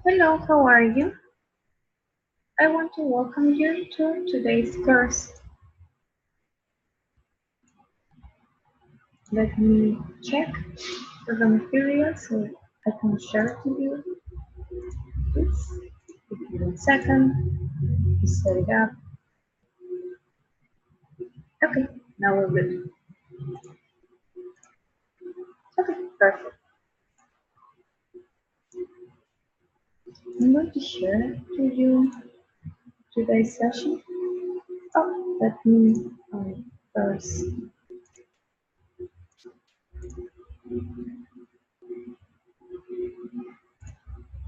Hello, how are you? I want to welcome you to today's course. Let me check for the material so I can share to you this. Give me 1 second to set it up. Okay, now we're good. Okay, perfect. I'm going to share to you today's session. Oh, let me first.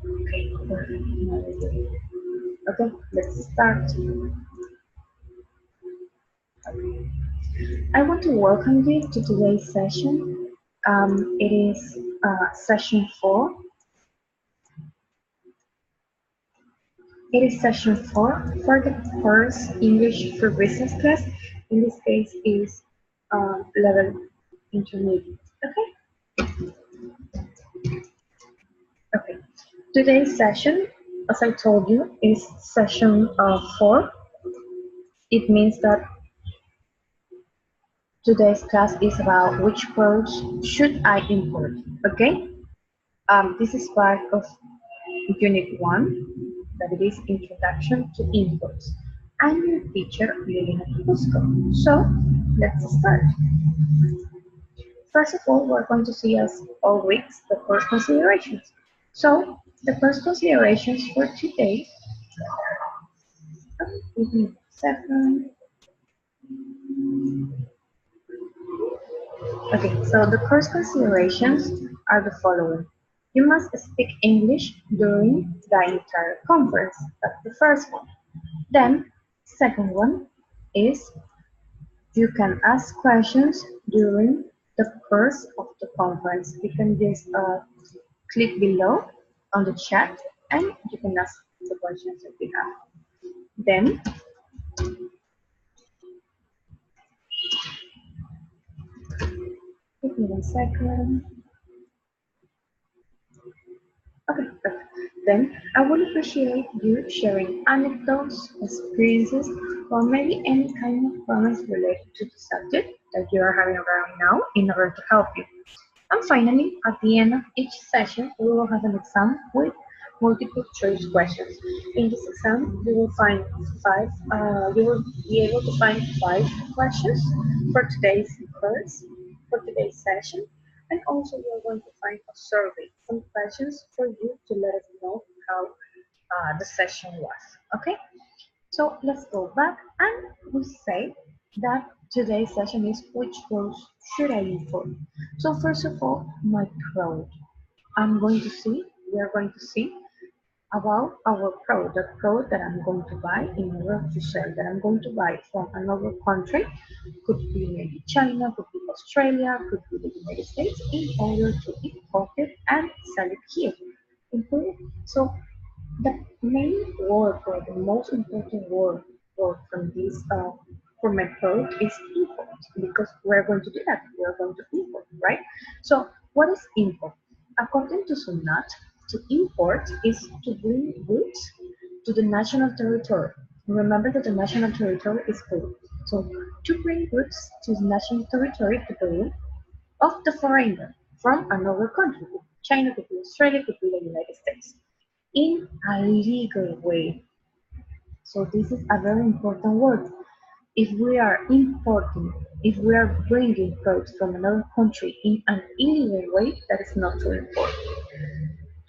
Okay, perfect. Now we're good. Okay, let's start. Okay. I want to welcome you to today's session. It is session 4. It is session 4 for the course English for Business class. In this case is level intermediate. Okay? Okay. Today's session, as I told you, is session 4. It means that today's class is about which codes should I import. Okay? This is part of Unit 1, that it is Introduction to Imports. I'm your teacher, Liliana Quipuzco. So, let's start. First of all, we're going to see as always the course considerations. So, the first considerations for today, give me a second. Okay, so the course considerations are the following. You must speak English during the entire conference. That's the first one. Then, second one is you can ask questions during the course of the conference. You can just click below on the chat and you can ask the questions that you have. Then, give me 1 second. Okay, perfect. Then I would appreciate you sharing anecdotes, experiences, or maybe any kind of comments related to the subject that you are having around now in order to help you. And finally, at the end of each session, we will have an exam with multiple choice questions. In this exam, you will find you will be able to find 5 questions for today's course, for today's session, and also we are going to find a survey, some questions for you to let us know how the session was. Okay? So let's go back and we say that today's session is which roles should I import? So first of all, my product. We are going to see about our product, the product that I'm going to buy in order to sell, that I'm going to buy from another country, could be maybe China, could be Australia, could be the United States, in order to import it and sell it here. So the main word or the most important word from this for my product is import because we're going to do that. We're going to import, right? So what is import? According to Sunat, to import is to bring goods to the national territory. Remember that the national territory is Peru. So to bring goods to the national territory to Peru of the foreigner from another country, China, could be Australia, could be the United States, in a legal way. So this is a very important word. If we are importing, if we are bringing products from another country in an illegal way, that is not to import.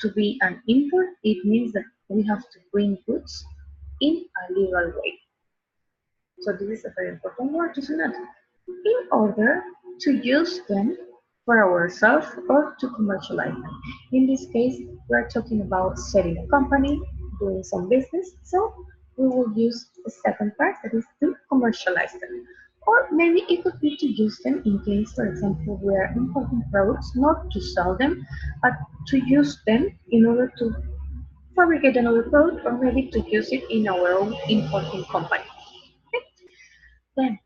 To be an import, it means that we have to bring goods in a legal way. So this is a very important word to know in order to use them for ourselves or to commercialize them. In this case, we're talking about setting a company, doing some business, so we will use the second part, that is to commercialize them. Or maybe it could be to use them in case, for example, we are importing products, not to sell them, but to use them in order to fabricate another product or maybe to use it in our own importing company. Then,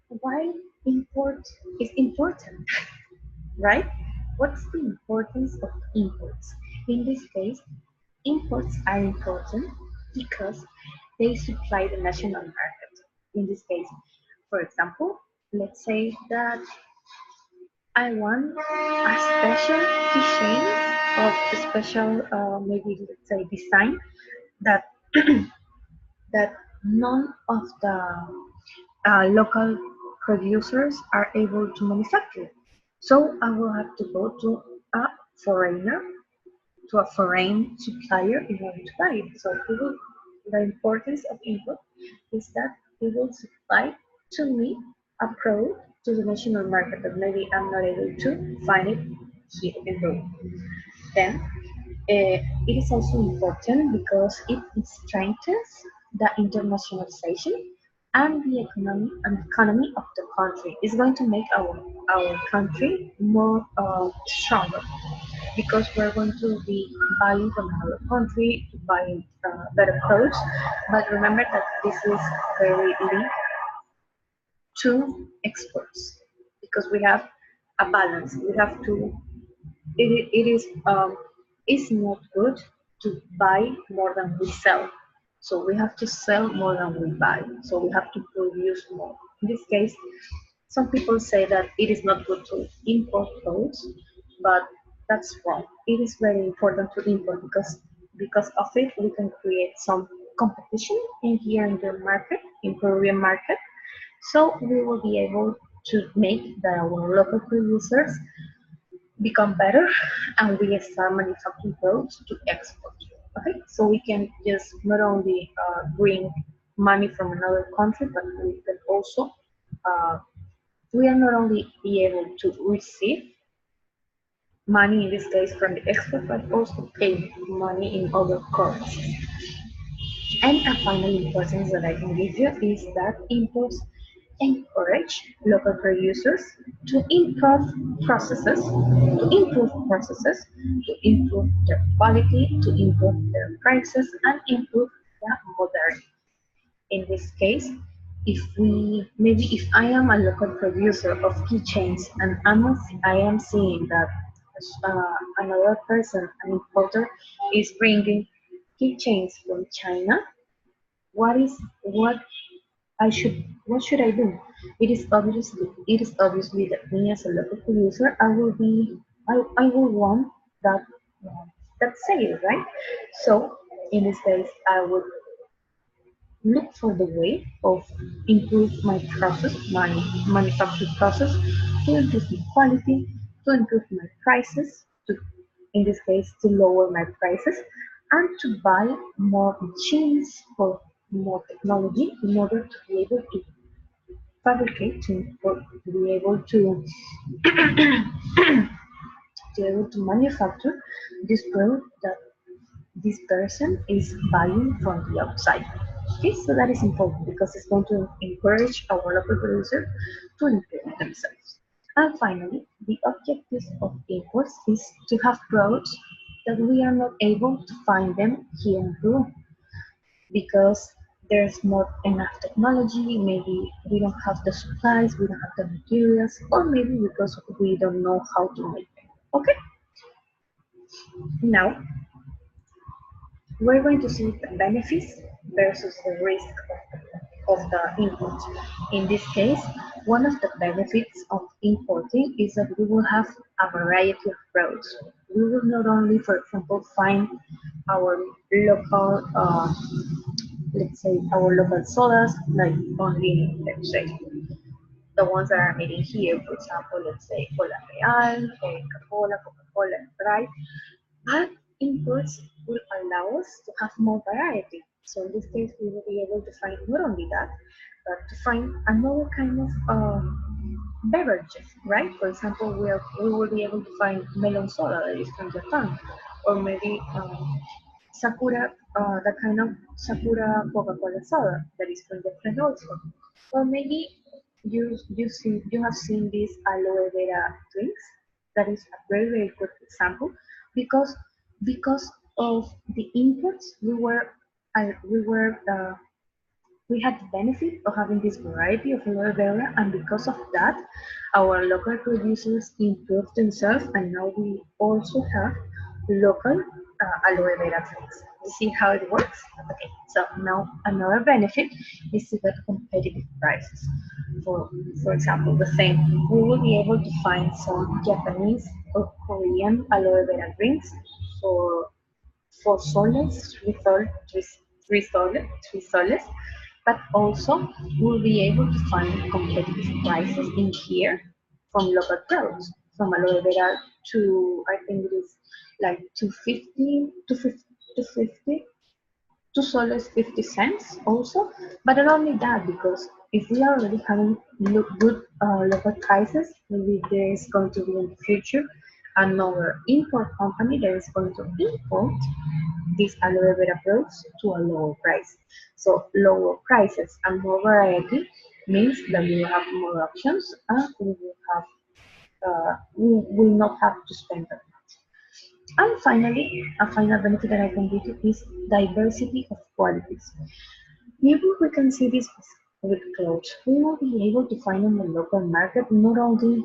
why import is important? right? What's the importance of imports? In this case, imports are important because they supply the national market. In this case, for example, let's say that I want a special keychain of a special, maybe let's say design that that none of the local producers are able to manufacture. So I will have to go to a foreigner, to a foreign supplier in order to buy it. So the importance of input is that it will supply to me a product to the national market that maybe I'm not able to find it here in Peru. Then it is also important because it strengthens the internationalization and the economy of the country. It's going to make our country more stronger because we're going to be buying from another country to buy better products. But remember that this is very linked to exports because we have a balance. We have to it is it's not good to buy more than we sell. So we have to sell more than we buy. So we have to produce more. In this case, some people say that it is not good to import clothes, but that's wrong. It is very important to import because of it we can create some competition in here in the market, in Peruvian market. So we will be able to make our local producers become better and we start manufacturing products to export. Okay, so we can just not only bring money from another country, but we can also uh, we are not only be able to receive money in this case from the export, but also pay money in other currencies. And a final importance that I can give you is that imports encourage local producers to to improve their quality, to improve their prices, and improve the modernity. In this case, if I am a local producer of keychains and I am seeing that another person, an importer, is bringing keychains from China, what what should I do? It is obviously that me as a local producer, I will want that that sale, right? So in this case, I would look for the way of improve my process, my manufacturing process, to improve the quality, to improve my prices, to in this case to lower my prices, and to buy more machines or more technology in order to be able to fabricate, to be able to able to manufacture this product that this person is buying from the outside. Okay, so that is important because it's going to encourage our local producers to improve themselves. And finally, the objective of imports is to have products that we are not able to find them here in Peru because there's not enough technology, maybe we don't have the supplies, we don't have the materials, or maybe because we don't know how to make them. Okay, now we're going to see the benefits versus the risk of the import. In this case, one of the benefits of importing is that we will have a variety of products. We will not only, for example, find our local, let's say, our local sodas, like only, let's say, the ones that are made in here, for example, let's say Cola Real, Coca-Cola, Coca-Cola, right? But imports will allow us to have more variety. So in this case, we will be able to find not only that, but to find another kind of beverages, right? For example, we will be able to find melon soda that is from Japan, or maybe Sakura, the kind of Sakura Coca-Cola soda that is from Japan also. Or maybe you have seen these aloe vera drinks. That is a very good example because because of the imports we were We had the benefit of having this variety of aloe vera, and because of that, our local producers improved themselves, and now we also have local aloe vera trees. You see how it works? Okay, so now another benefit is to get competitive prices. For, for example, the same, we will be able to find some Japanese or Korean aloe vera drinks for 4 soles, 3 soles, but also we'll be able to find competitive prices in here from local products, from aloe vera to, I think it is like 250 to 50, to 50 2 soles 50 cents also, but not only that, because if we are already having good local prices, maybe there is going to be in the future another import company that is going to import these aloe vera products to a lower price. So lower prices and more variety means that we will have more options, and we will not have to spend that much. And finally, a final benefit that I can give you is diversity of qualities. Maybe we can see this with clothes. We will be able to find in the local market not only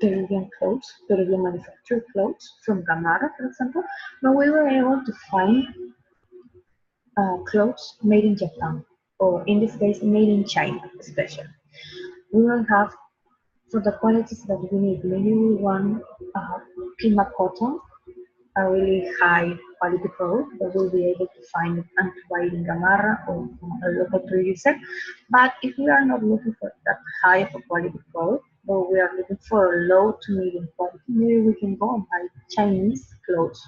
Peruvian clothes, Peruvian manufactured clothes from Gamarra, for example, but we were able to find clothes made in Japan, or in this case, made in China, especially. We will have for the qualities that we need. Maybe we want Pima cotton, a really high quality product that we'll be able to find and to buy in Gamarra or from a local producer. But if we are not looking for that high of a quality product, but we are looking for a low to medium quality, maybe we can go and buy Chinese clothes.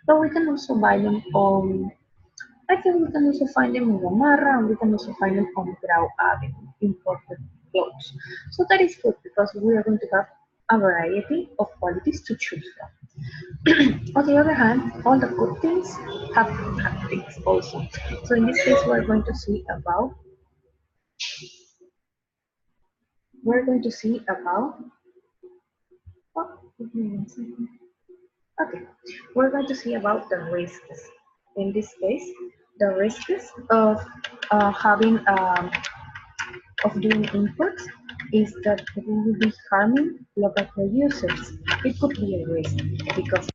But we can also buy them on, I think we can also find them in Gamarra, and we can also find them on Grau Avenue, imported clothes. So that is good because we are going to have a variety of qualities to choose from. On the other hand, all the good things have bad things also. So in this case, we're going to see about oh, give me one second. Okay, we're going to see about the risks. In this case, the risks of having of doing imports is that we will be harming local producers. It could be a risk because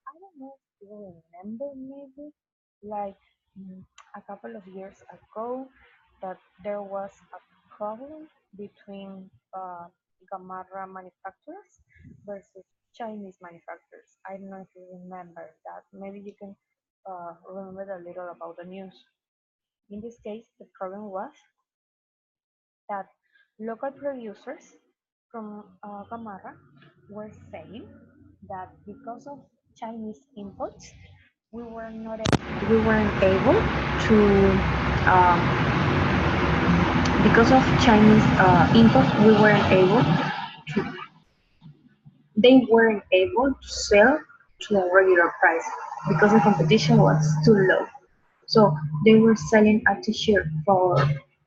I don't know if you remember maybe like a couple of years ago that there was a problem between Gamarra manufacturers versus Chinese manufacturers. I don't know if you remember that. Maybe you can remember a little about the news. In this case, the problem was that local producers from Gamarra were saying that because of Chinese imports, we weren't able to because of Chinese imports, to they weren't able to sell to a regular price because the competition was too low. So they were selling a t-shirt for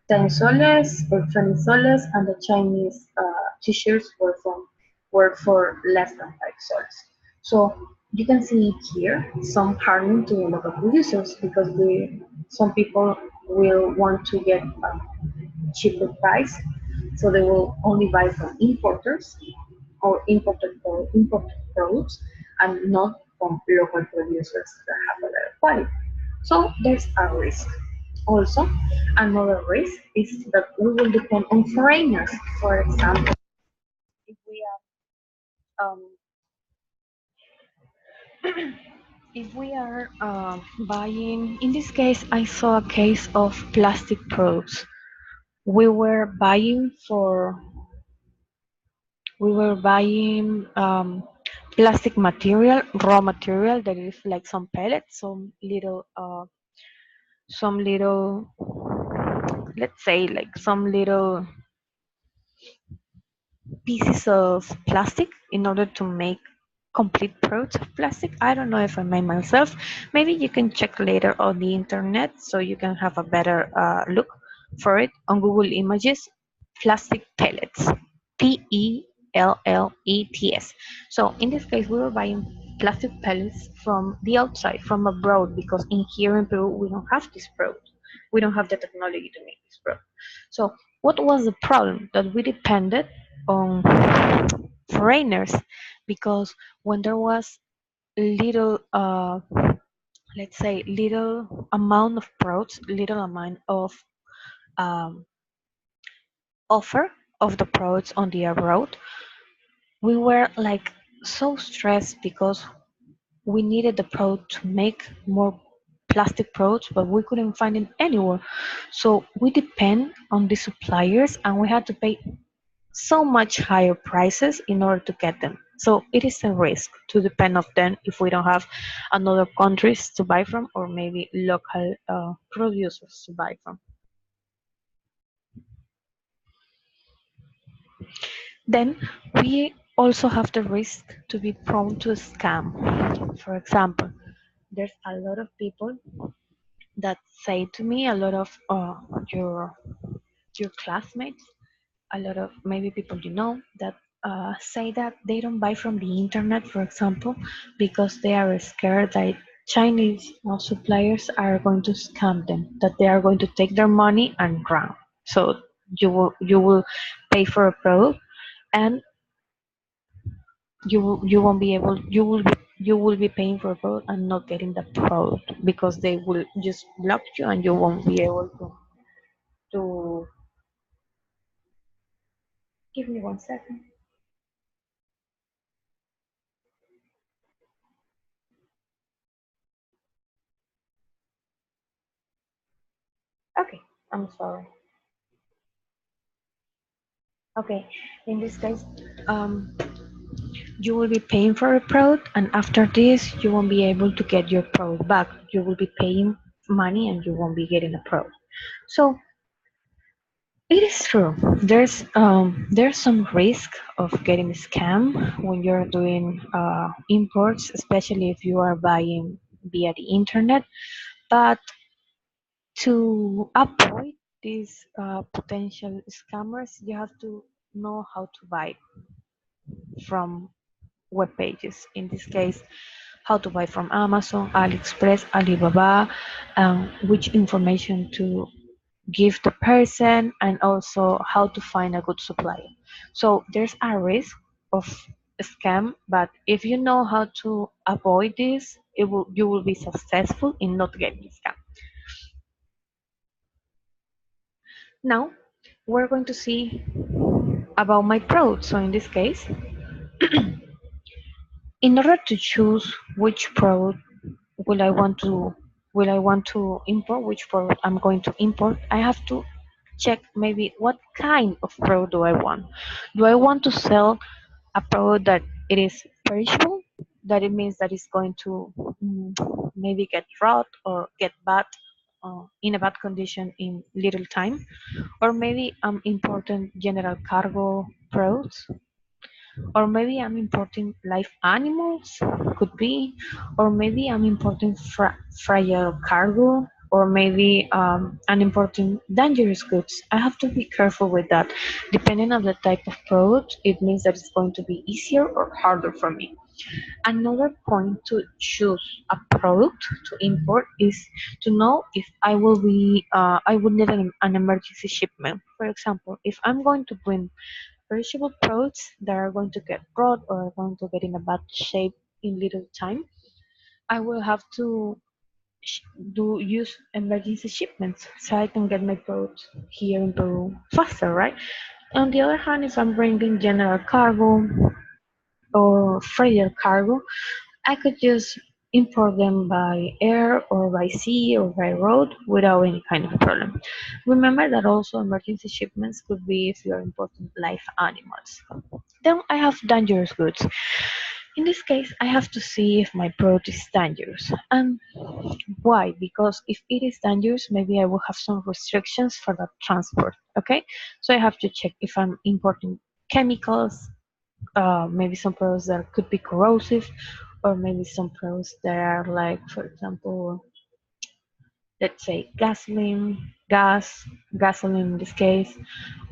10 soles or 20 soles, and the Chinese t-shirts were for less than 5 soles. So you can see here some harming to the local producers because some people will want to get a cheaper price, so they will only buy from importers or imported products and not from local producers that have a better quality. So there's a risk. Also, another risk is that we will depend on foreigners. For example, if we are if we are buying, in this case, I saw a case of plastic products. We were buying for we were buying plastic material, raw material that is like some pellets, some little, let's say like some little pieces of plastic in order to make complete products of plastic. I don't know if I made myself. Maybe you can check later on the internet so you can have a better look for it on Google Images. Plastic pellets, PELLETS. So in this case, we were buying plastic pellets from the outside, from abroad, because in here in Peru we don't have this product. We don't have the technology to make this product. So what was the problem? That we depended on foreigners, because when there was little let's say little amount of products, little amount of um, offer of the products on the abroad, we were like so stressed because we needed the product to make more plastic products, but we couldn't find it anywhere. So we depend on the suppliers, and we had to pay so much higher prices in order to get them. So it is a risk to depend on them if we don't have another countries to buy from, or maybe local producers to buy from. Then we also have the risk to be prone to scam. For example, there's a lot of people that say to me, a lot of your your classmates, a lot of maybe people you know that say that they don't buy from the internet, for example, because they are scared that Chinese suppliers are going to scam them, that they are going to take their money and run. So you will pay for a product, and you won't be able you will be paying for a product and not getting the product, because they will just block you and you won't be able to give me 1 second. Okay, I'm sorry. Okay, in this case, um, you will be paying for a product, and after this, you won't be able to get your product back. You will be paying money and you won't be getting a product. So it is true. There's some risk of getting scammed when you're doing imports, especially if you are buying via the internet. But to avoid these potential scammers, you have to know how to buy from web pages. In this case, how to buy from Amazon, AliExpress, Alibaba, which information to give the person, and also how to find a good supplier. So there's a risk of scam, but if you know how to avoid this, you will be successful in not getting scam. Now we're going to see about my product. So in this case, in order to choose which product will I want to import, which product I'm going to import, I have to check maybe what kind of product do I want. Do I want to sell a product that it is perishable, that it means that it's going to maybe get rot or get bad in a bad condition in little time, or maybe I'm importing general cargo products, or maybe I'm importing live animals, could be, or maybe I'm importing fragile cargo, or maybe I'm importing dangerous goods. I have to be careful with that. Depending on the type of product, it means that it's going to be easier or harder for me. Another point to choose a product to import is to know if I will need an emergency shipment. For example, if I'm going to bring perishable products that are going to get rot or are going to get in a bad shape in little time, I will have to do use emergency shipments so I can get my products here in Peru faster, right? On the other hand, if I'm bringing general cargo or freighter cargo, I could just import them by air or by sea or by road without any kind of problem. Remember that also emergency shipments could be if you are importing live animals. Then I have dangerous goods. In this case, I have to see if my product is dangerous. And why? Because if it is dangerous, maybe I will have some restrictions for the transport. Okay? So I have to check if I'm importing chemicals, maybe some products that could be corrosive, or maybe some products that are like, for example, let's say gasoline in this case,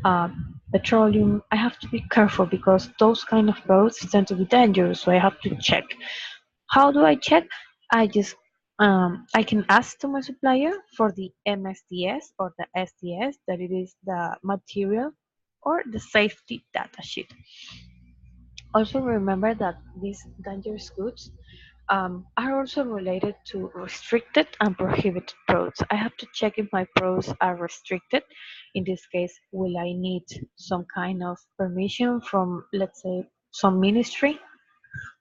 uh, petroleum. I have to be careful because those kind of products tend to be dangerous, so I have to check. How do I check? I just I can ask to my supplier for the MSDS or the SDS, that it is the material or the safety data sheet. Also remember that these dangerous goods are also related to restricted and prohibited products. I have to check if my products are restricted. In this case, will I need some kind of permission from, let's say, some ministry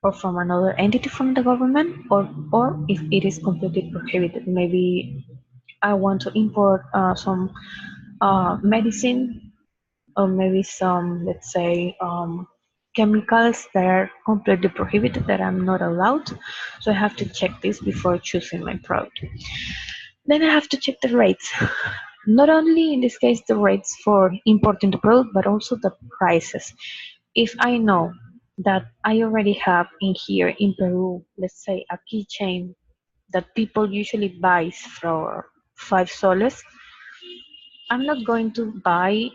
or from another entity from the government, or if it is completely prohibited. Maybe I want to import some medicine, or maybe some, let's say, chemicals that are completely prohibited, that I'm not allowed. So I have to check this before choosing my product. Then I have to check the rates. Not only in this case the rates for importing the product, but also the prices. If I know that I already have in here in Peru, let's say a keychain that people usually buy for 5 soles, I'm not going to buy,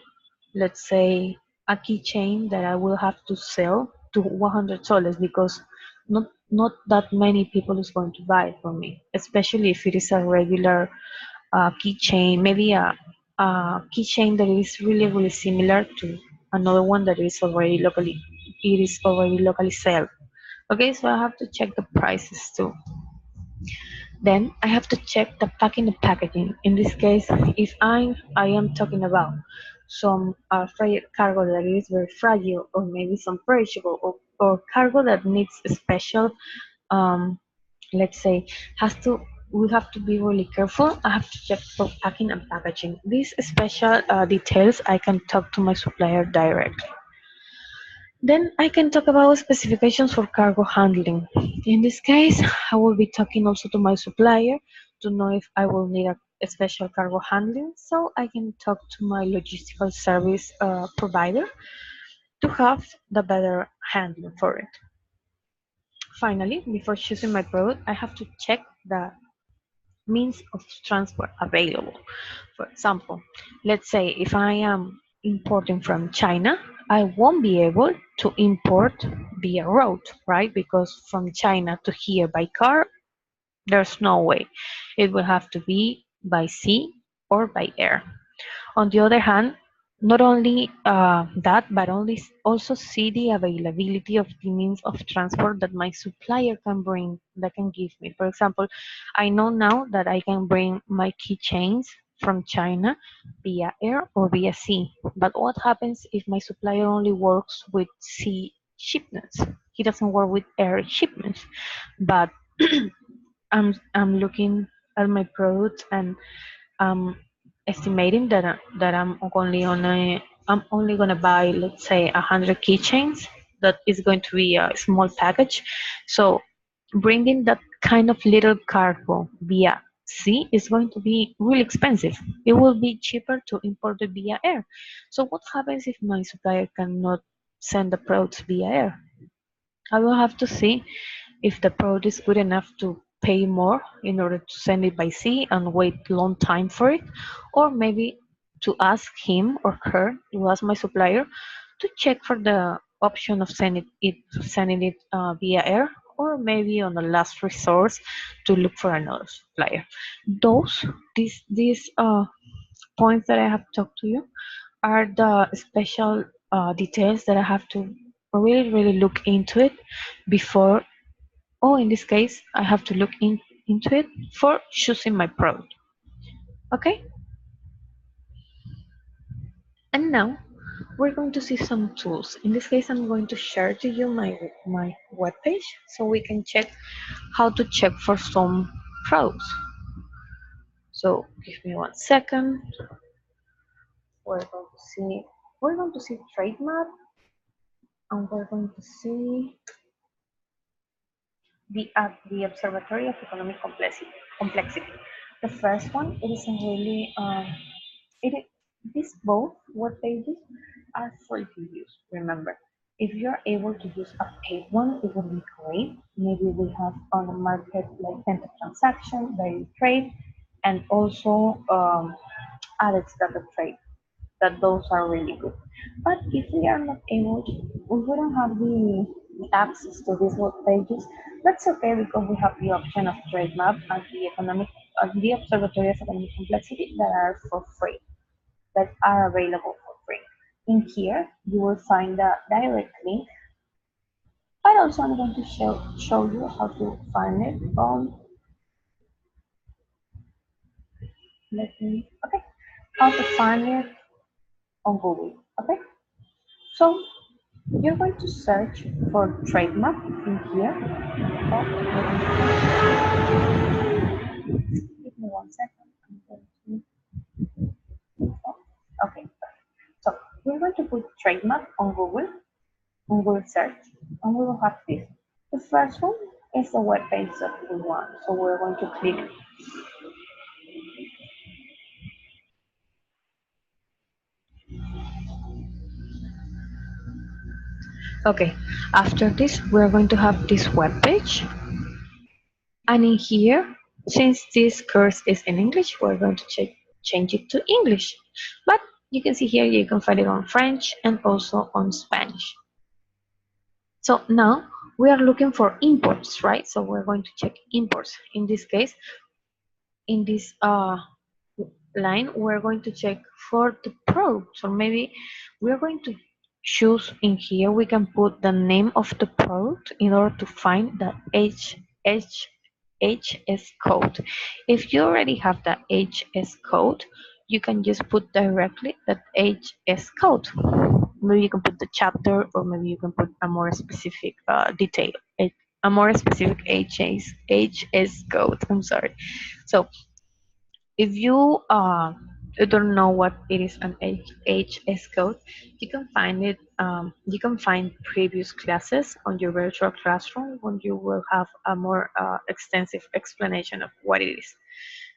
let's say, a keychain that I will have to sell to 100 soles, because not that many people is going to buy it from me, especially if it is a regular keychain, maybe a keychain that is really really similar to another one that is already locally, it is already locally sold. Okay, so I have to check the prices too. Then I have to check the packing and packaging. In this case, if I am talking about some cargo that is very fragile, or maybe some perishable, or cargo that needs a special, um, let's say, has to we have to be really careful. I have to check for packing and packaging. These special details I can talk to my supplier directly. Then I can talk about specifications for cargo handling. In this case, I will be talking also to my supplier to know if I will need a special cargo handling, so I can talk to my logistical service provider to have the better handling for it. Finally, before choosing my product, I have to check the means of transport available. For example, let's say if I am importing from China, I won't be able to import via road, right? Because from China to here by car, there's no way. It will have to be by sea or by air. On the other hand, not only that, but also see the availability of the means of transport that my supplier can bring, that can give me. For example, I know now that I can bring my keychains from China via air or via sea. But what happens if my supplier only works with sea shipments? He doesn't work with air shipments. But I'm looking at my products, and I'm estimating that I'm only gonna buy, let's say, 100 keychains. That is going to be a small package. So bringing that kind of little cargo via sea is going to be really expensive. It will be cheaper to import it via air. So what happens if my supplier cannot send the products via air? I will have to see if the product is good enough to pay more in order to send it by sea and wait long time for it, or maybe to ask him or her, to ask my supplier to check for the option of sending it via air, or maybe on the last resort to look for another supplier. These points that I have talked to you are the special details that I have to really really look into it before, or in this case, I have to look into it for choosing my product. Okay? And now we're going to see some tools. In this case, I'm going to share to you my webpage so we can check how to check for some products. So give me 1 second. We're going to see trade map, and we're going to see the Observatory of Economic Complexity. The first one, it is a really it is, these both web pages are free to use. Remember, if you're able to use a paid one, it would be great. Maybe we have on the market like Enter Transaction, Daily Trade, and also Alex Data Trade. That those are really good. But if we are not able to, if we don't have the access to these web pages, That's okay because we have the option of trade map and the observatory of economic complexity that are for free, that are available for free. In here, you will find the direct link, but also I'm going to show you how to find it on, okay, how to find it on Google, okay? So you're going to search for trade map in here. Give me 1 second. I'm going okay. So we're going to put trade map on Google search, and we will have this. The first one is the web page that we want. So we're going to click. Okay, after this, we're going to have this web page. And in here, since this course is in English, we're going to change it to English. But you can see here, you can find it on French and also on Spanish. So now we are looking for imports, right? So we're going to check imports. In this case, in this line, we're going to check for the product. So maybe we're going to choose in here, we can put the name of the product in order to find the HS code. If you already have the HS code, you can just put directly that HS code. Maybe you can put the chapter, or maybe you can put a more specific detail, a more specific HS code. I'm sorry. So if you don't know what it is an HS code, you can find it. You can find previous classes on your virtual classroom when you will have a more extensive explanation of what it is.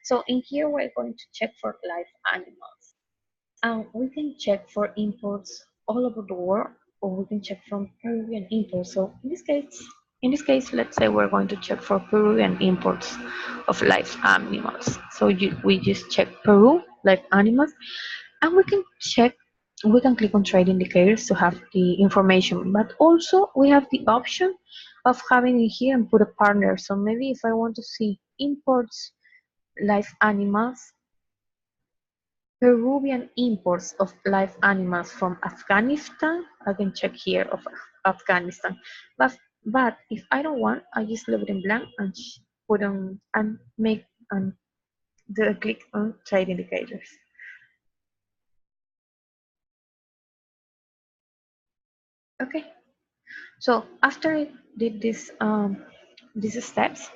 So in here, we're going to check for live animals. We can check for imports all over the world, or we can check from Peruvian imports. So in this case, let's say we're going to check for Peruvian imports of live animals. So we just check Peru, live animals, and we can click on trade indicators to have the information. But also we have the option of having it here and put a partner. So maybe if I want to see imports live animals, Peruvian imports of live animals from Afghanistan. I can check here of Afghanistan. But if I don't want, I just leave it in blank and put on and make and click on trade indicators. Okay. So after I did these steps,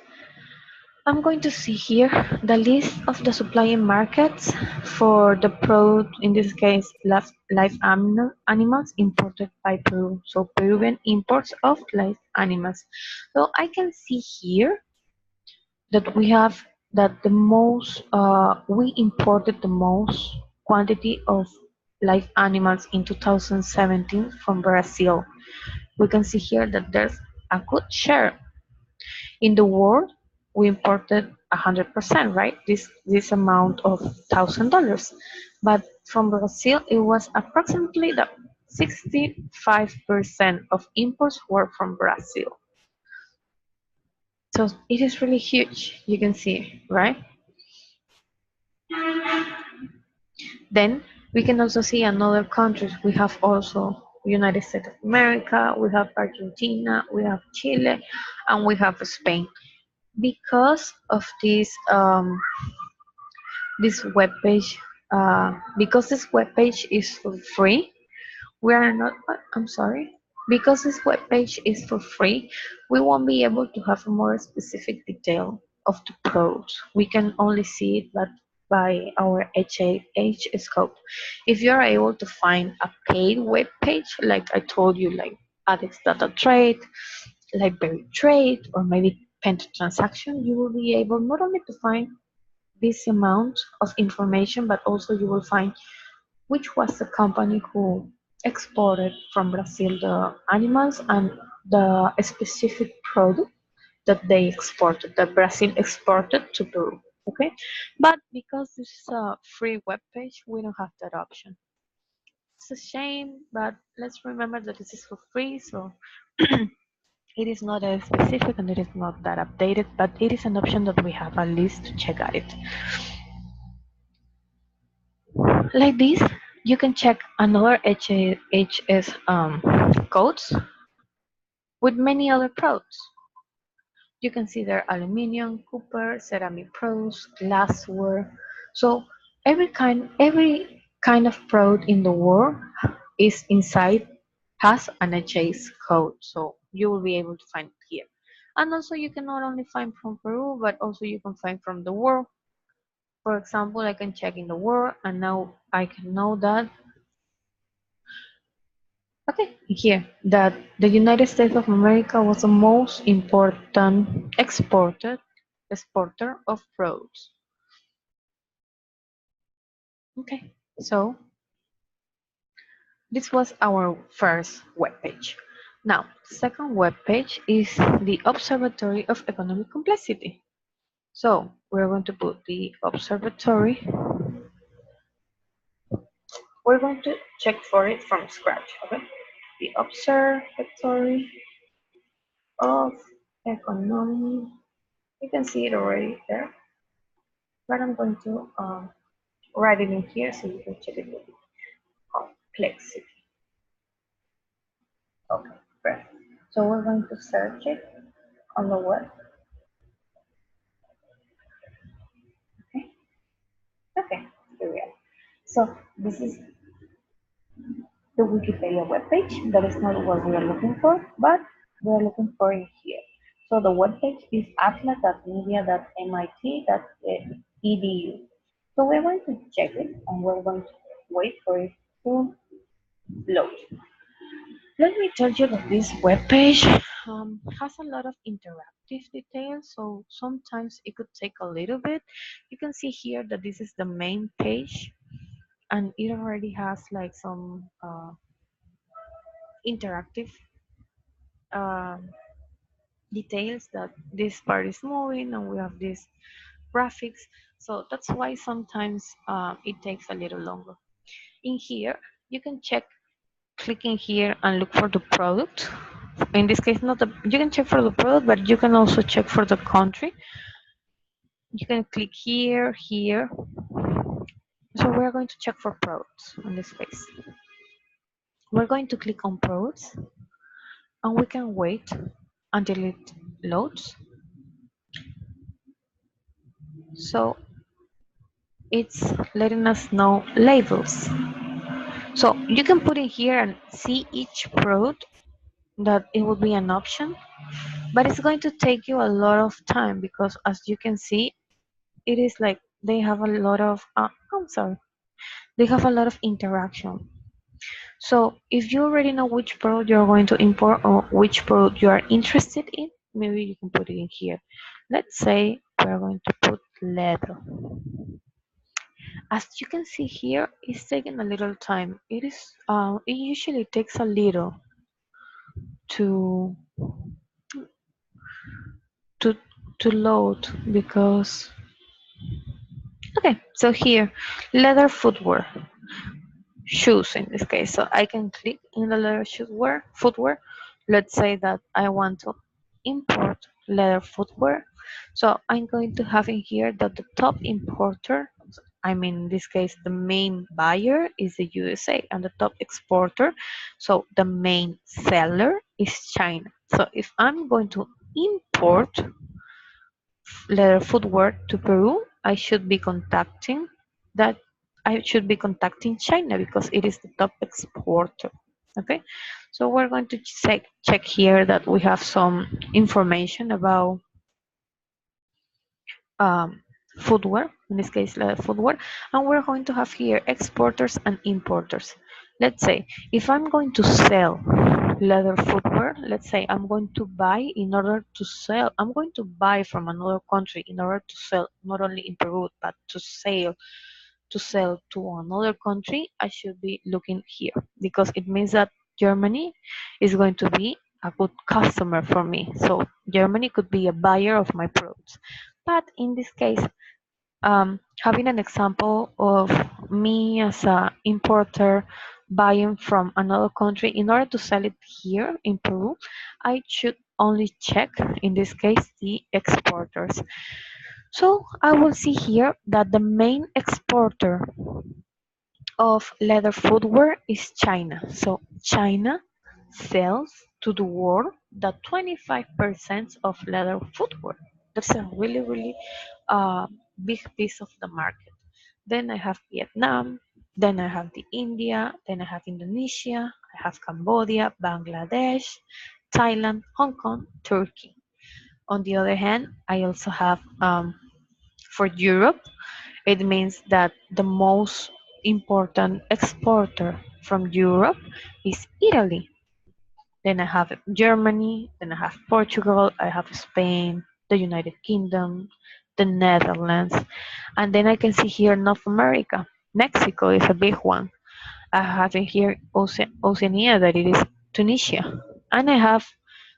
I'm going to see here the list of the supply markets for the product, in this case, live animals imported by Peru. So Peruvian imports of live animals. So I can see here that we imported the most quantity of live animals in 2017 from Brazil. We can see here that there's a good share. In the world, we imported 100%, right? This amount of $1,000. But from Brazil, it was approximately the 65% of imports were from Brazil. So it is really huge, you can see, right? Then we can also see another countries. We have also United States of America, we have Argentina, we have Chile, and we have Spain. Because of this web page, because this web page is for free, we are not, I'm sorry, because this web page is for free, we won't be able to have a more specific detail of the products. We can only see it by our H scope. If you're able to find a paid web page, like I told you, like Adex Data Trade, like Berry Trade, or maybe Penta Transaction, you will be able not only to find this amount of information, but also you will find which was the company who exported from Brazil the animals and the specific product that they exported, that Brazil exported to Peru. Okay, but because this is a free web page, we don't have that option. It's a shame, but let's remember that this is for free, so It is not as specific and it is not that updated, but it is an option that we have at least to check at it. Like this, you can check another HS codes with many other products. You can see there aluminum, copper, ceramic products, glassware. So every kind of product in the world is inside has an HS code. So you will be able to find it here. And also you can not only find from Peru, but also you can find from the world. For example, I can check in the world and now I can know that, okay, here, that the United States of America was the most important exporter of products. Okay, so this was our first web page. Now, the second web page is the Observatory of Economic Complexity. So we're going to put the observatory. We're going to check for it from scratch, okay? The Observatory of Economic. You can see it already there, but I'm going to write it in here so you can check it with complexity. Okay, perfect. So we're going to search it on the web. Okay, okay, here we are. So this is the Wikipedia webpage. That is not what we are looking for, but we are looking for it here. So the webpage is atlas.media.mit.edu. So we're going to check it and we're going to wait for it to load. Let me tell you that this webpage has a lot of interactive details, so sometimes it could take a little bit. You can see here that this is the main page and it already has like some interactive uh, details that this part is moving and we have these graphics. So that's why sometimes it takes a little longer. In here, you can check clicking here and look for the product. In this case, not the, you can check for the product, but you can also check for the country. You can click here, here. So we're going to check for products in this case. We're going to click on products and we can wait until it loads. So it's letting us know labels. So you can put in here and see each product that it will be an option, but it's going to take you a lot of time because as you can see, it is like they have a lot of, I'm sorry, they have a lot of interaction. So if you already know which product you're going to import or which product you are interested in, maybe you can put it in here. Let's say we're going to put leather. As you can see here, it's taking a little time. It usually takes a little to to to load because, okay, so here, leather footwear, shoes in this case. So I can click in the leather footwear. Let's say that I want to import leather footwear. So I'm going to have in here that the top importer, I mean in this case the main buyer is the USA and the top exporter, so the main seller is China. So if I'm going to import leather footwear to Peru, that I should be contacting China because it is the top exporter. Okay, so we're going to check here that we have some information about um, footwear, in this case leather footwear, and we're going to have here exporters and importers. Let's say if I'm going to sell leather footwear, let's say I'm going to buy in order to sell, I'm going to buy from another country in order to sell not only in Peru but to sell to another country, I should be looking here because it means that Germany is going to be a good customer for me. So Germany could be a buyer of my products. But in this case, having an example of me as an importer buying from another country in order to sell it here in Peru, I should only check, in this case, the exporters. So I will see here that the main exporter of leather footwear is China. So China sells to the world the 25% of leather footwear. That's a really, really big piece of the market. Then I have Vietnam, then I have the India, then I have Indonesia, I have Cambodia, Bangladesh, Thailand, Hong Kong, Turkey. On the other hand, I also have for Europe, it means that the most important exporter from Europe is Italy. Then I have Germany, then I have Portugal, I have Spain, the United Kingdom, the Netherlands, and then I can see here North America. Mexico is a big one. I have it here Oceania, that it is Tunisia. And I have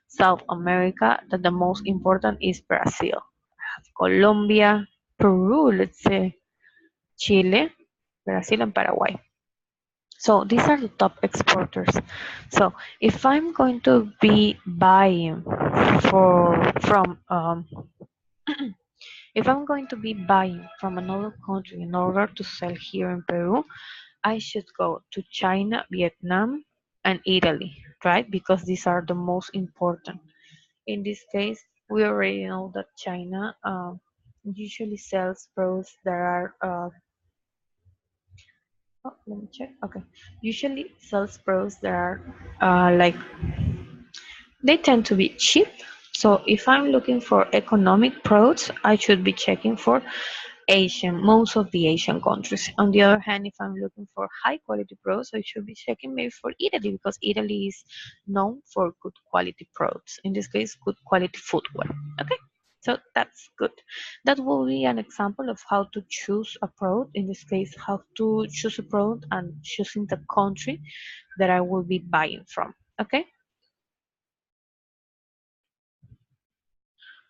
South America, that the most important is Brazil. I have Colombia, Peru, let's say, Chile, Brazil, and Paraguay. So these are the top exporters. So if I'm going to be buying from if I'm going to be buying from another country in order to sell here in Peru, I should go to China, Vietnam, and Italy, right? Because these are the most important. In this case, we already know that China usually sells products that are let me check. Okay, usually sells products that are like they tend to be cheap. So if I'm looking for economic products, I should be checking for most of the Asian countries. On the other hand, if I'm looking for high quality products, I should be checking maybe for Italy because Italy is known for good quality products. In this case, good quality footwear. Okay, so that's good. That will be an example of how to choose a product. In this case, how to choose a product and choosing the country that I will be buying from. Okay.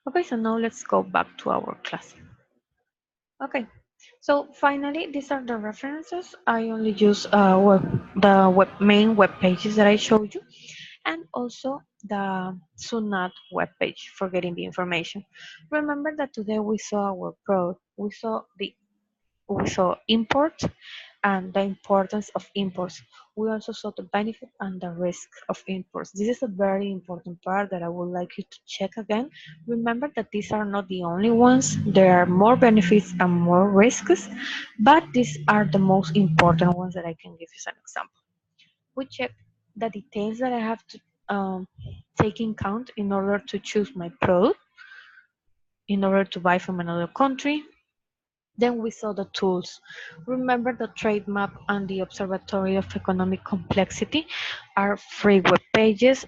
Okay, so now let's go back to our class. Okay, so finally, these are the references. I only use main web pages that I showed you, and also the Sunat web page for getting the information. Remember that today we saw our product, we saw import and the importance of imports. We also saw the benefit and the risk of imports. This is a very important part that I would like you to check again. Remember that these are not the only ones. There are more benefits and more risks, but these are the most important ones that I can give you as an example. We check the details that I have to take in count in order to choose my product, in order to buy from another country. Then we saw the tools. Remember the trade map and the Observatory of Economic Complexity are free web pages.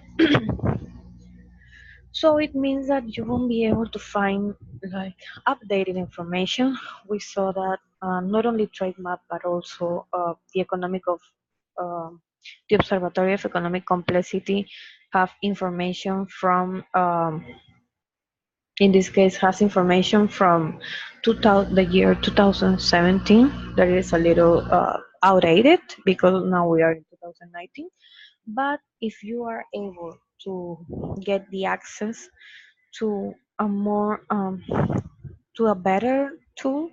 So it means that you won't be able to find like updated information. We saw that not only trade map but also um the Observatory of Economic Complexity have information from in this case has information from 2000, the year 2017 that is a little outdated because now we are in 2019. But if you are able to get the access to a more to a better tool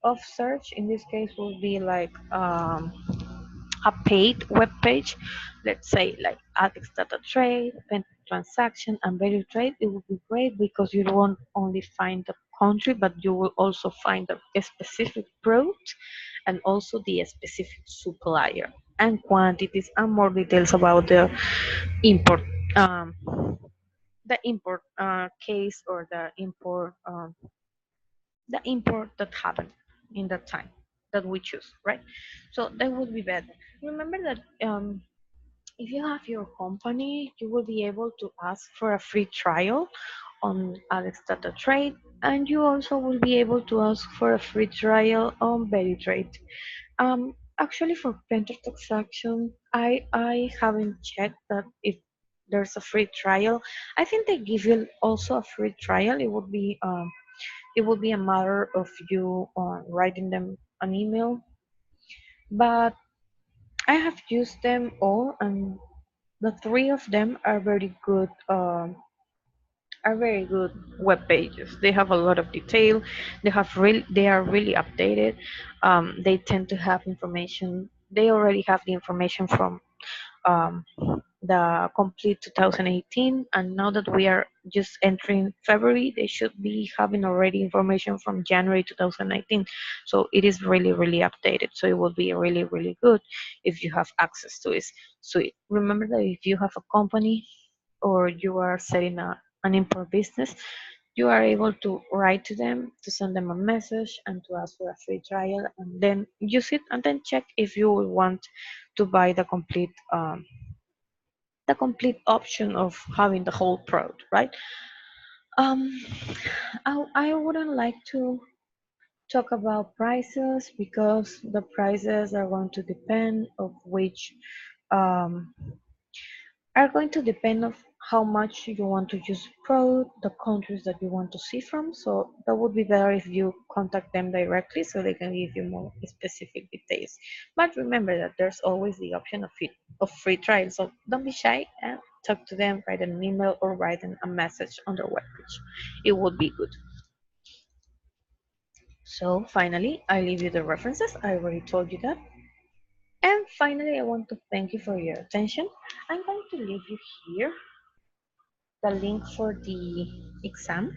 of search, in this case will be like a paid web page, let's say like Adex Data Trade, Pen Transaction, and Value Trade, it would be great because you won't only find the country, but you will also find a specific product and also the specific supplier and quantities and more details about import, um, the import case or the import that happened in that time that we choose, right? So that would be better. Remember that if you have your company, you will be able to ask for a free trial on Alex Data Trade, and you also will be able to ask for a free trial on Berry Trade. Actually, for Penta transaction, I haven't checked that if there's a free trial. I think they give you also a free trial. It would be a matter of you writing them an email. But I have used them all, and the three of them are very good. are very good web pages. They have a lot of detail. They are really updated. They tend to have information. They already have the information from um, the complete 2018, and now that we are just entering February, they should be having already information from January 2019. So it is really, really updated. So it will be really, really good if you have access to it. So remember that if you have a company or you are setting an import business, you are able to write to them, to send them a message, and to ask for a free trial, and then use it, and then check if you will want to buy the complete option of having the whole product, right? Um, I wouldn't like to talk about prices because the prices are going to depend of which um, are going to depend of how much you want to use the product, the countries that you want to see from. So that would be better if you contact them directly so they can give you more specific details. But remember that there's always the option of free trial. So don't be shy and talk to them, write an email or write them a message on their webpage. It would be good. So finally, I leave you the references. I already told you that. And finally, I want to thank you for your attention. I'm going to leave you here the link for the exam.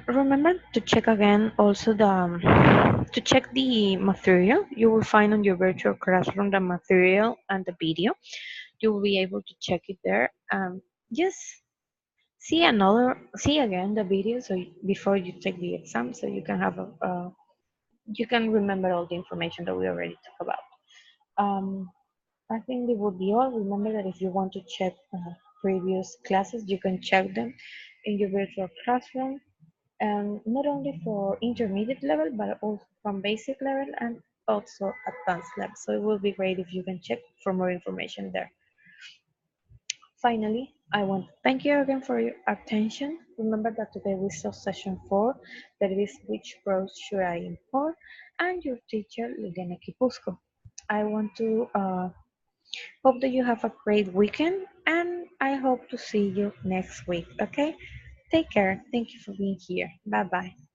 Remember to check again also to check the material. You will find on your virtual classroom the material and the video. You will be able to check it there. Just see again the video so before you take the exam, so you can have you can remember all the information that we already talked about. Um, I think it would be all. Remember that if you want to check previous classes, you can check them in your virtual classroom, and not only for intermediate level, but also from basic level and also advanced level. So it will be great if you can check for more information there. Finally, I want to thank you again for your attention. Remember that today we saw session 4, that is which pros should I import, and your teacher Liliana Quipuzco. I want to hope that you have a great weekend, and I hope to see you next week. Okay? Take care. Thank you for being here. Bye bye.